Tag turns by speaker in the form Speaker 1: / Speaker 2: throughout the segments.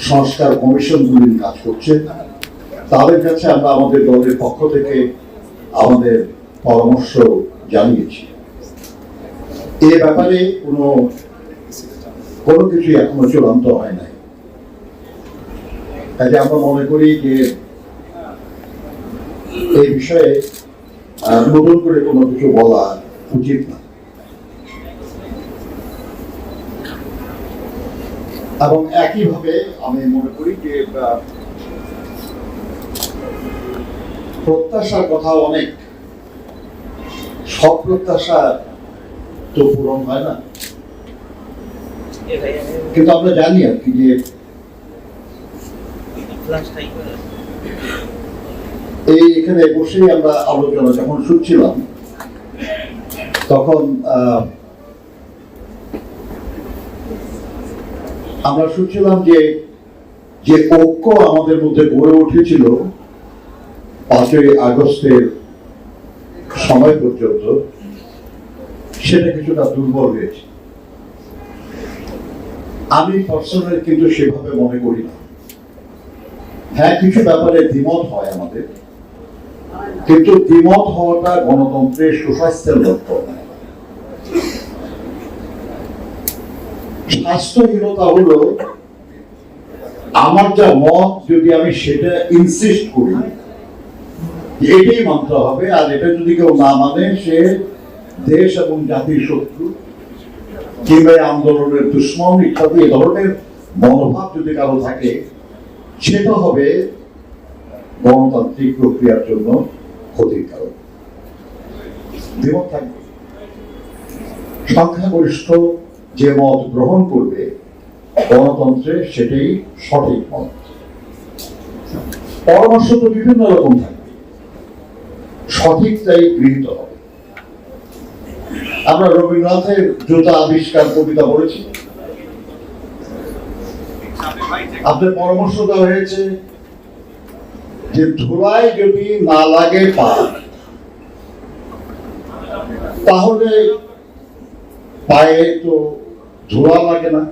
Speaker 1: সংস্কার কমিশনগুলি কাজ করছে, তাদের কাছে আমরা আমাদের দলের পক্ষ থেকে আমাদের পরামর্শ জানিয়েছি। এ ব্যাপারে কোনো কিছু এখনো চূড়ান্ত হয় নাই। কাজে আমরা মনে করি যে এই বিষয়ে নতুন করে কোনো কিছু বলা উচিত না। এবং একইভাবে আমি মনে করি যে প্রত্যাশার কথা অনেক, সব প্রত্যাশা তো পূরণ হয় না, কিন্তু আমরা জানি আর কি যে এখানে বসেই আমরা আলোচনা যখন শুনছিলাম তখন আমরা শুনছিলাম যে ঐক্য আমাদের মধ্যে গড়ে উঠেছিল 5ই আগস্টের সময় পর্যন্ত, সেটা কিছুটা দুর্বল হয়েছে। আমি পার্সোনালি কিন্তু সেভাবে মনে করি না। হ্যাঁ, কিছু ব্যাপারে দ্বিমত হয় আমাদের, কিন্তু দ্বিমত হওয়াটা গণতন্ত্রের সুস্বাস্থ্যের লক্ষণ। স্বাস্থ্যহীনতা হলো আমার যা মত, যদি আমি সেটা ইনসিস্ট করি এটাই মানতে হবে, আর এটা যদি কেউ না মানে সে দেশ এবং জাতির শত্রু কিংবা আন্দোলনের দুশ্মন ইত্যাদি এ ধরনের মনোভাব যদি কারো থাকে, সেটা হবে গণতান্ত্রিক প্রক্রিয়ার জন্য ক্ষতিকারক। দ্বিমত থাকবে, সংখ্যাগরিষ্ঠ যে মত গ্রহণ করবে গণতন্ত্রে সেটাই সঠিক মত। পরামর্শ তো বিভিন্ন রকম থাকবে, সঠিকটাই গৃহীত হবে। আমরা রবীন্দ্রনাথের জুতা আবিষ্কার কবিতা পড়েছি, আপনার পরামর্শ দেওয়া হয়েছে যে ধুলায় যদি না লাগে পা, তাহলে পায়ে তো ধুলা লাগে না।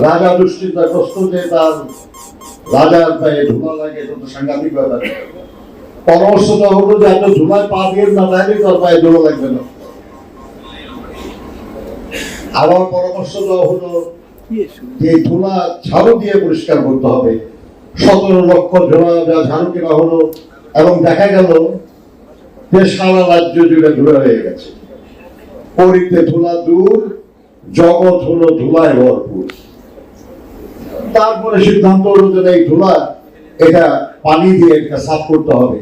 Speaker 1: রাজা দুশ্চিন্তাগ্রস্ত যে তার রাজার পায়ে ধুলা লাগে, এটা তো সাংঘাতিক ব্যাপার। পরামর্শটা হলো যে এত ধুলায় পা দিয়ে না তাহলে তার পায়ে ধুলা লাগবে না। আবার পরামর্শ দেওয়া হলো যে ধুলা ঝাড়ু দিয়ে পরিষ্কার করতে হবে। 17 লক্ষ ঝাড়ু কেনা হলো এবং দেখা গেল যে সারা রাজ্য জুড়ে ধুলা হয়ে গেছে। পরিতে ধুলা দূর, জগৎ হলো ধুলায় ভরপুর। তারপরে সিদ্ধান্ত হলো যে এই ধুলা এটা পানি দিয়ে এটা সাফ করতে হবে।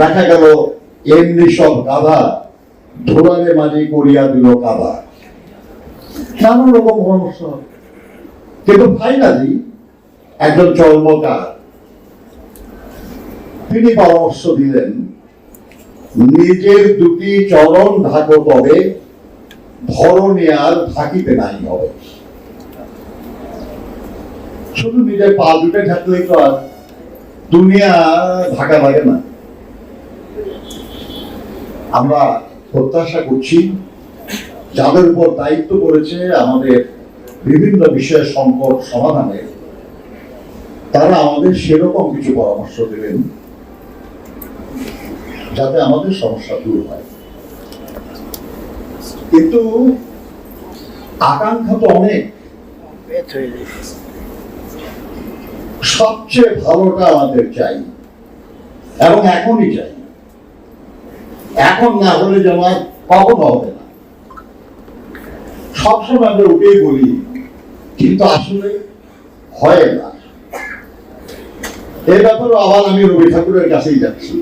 Speaker 1: দেখা গেল এমনি সব গাধা ধুলারে মাঝে করিয়া দিল কাদা। নানান রকম পরামর্শ, কিন্তু ফাইনালি একজন চর্মকার তিনি পরামর্শ দিলেন, নিজের দুটি চরণ ঢাকো তবে ধরণী আর ঢাকিতে নাই হবে। শুধু নিজের পা দুটো ঢাকলেই তো আর দুনিয়া ঢাকা লাগে না। আমরা প্রত্যাশা করছি যাদের উপর দায়িত্ব পড়েছে আমাদের বিভিন্ন বিষয়ের সংকট সমাধানে, তারা আমাদের সেরকম কিছু পরামর্শ দেবেন যাতে আমাদের সমস্যা দূর হয়। কিন্তু আকাঙ্ক্ষা তো অনেক, সবচেয়ে ভালোটা আমাদের চাই এবং এখনই চাই। এখন না হলে যেন কখনো হবে না। সবসময় আমরা উঠেই বলি, কিন্তু আসলে হয় না। এই ব্যাপারে আবার আমি রবি ঠাকুরের কাছেই যাচ্ছি।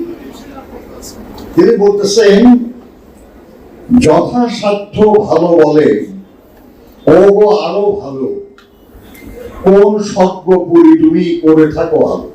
Speaker 1: তিনি বলতেছেন, যথাসাধ্য ভালো বলে ও গো আরো ভালো, কোন সজ্ঞ পুরি তুমি করে থাকো ভালো।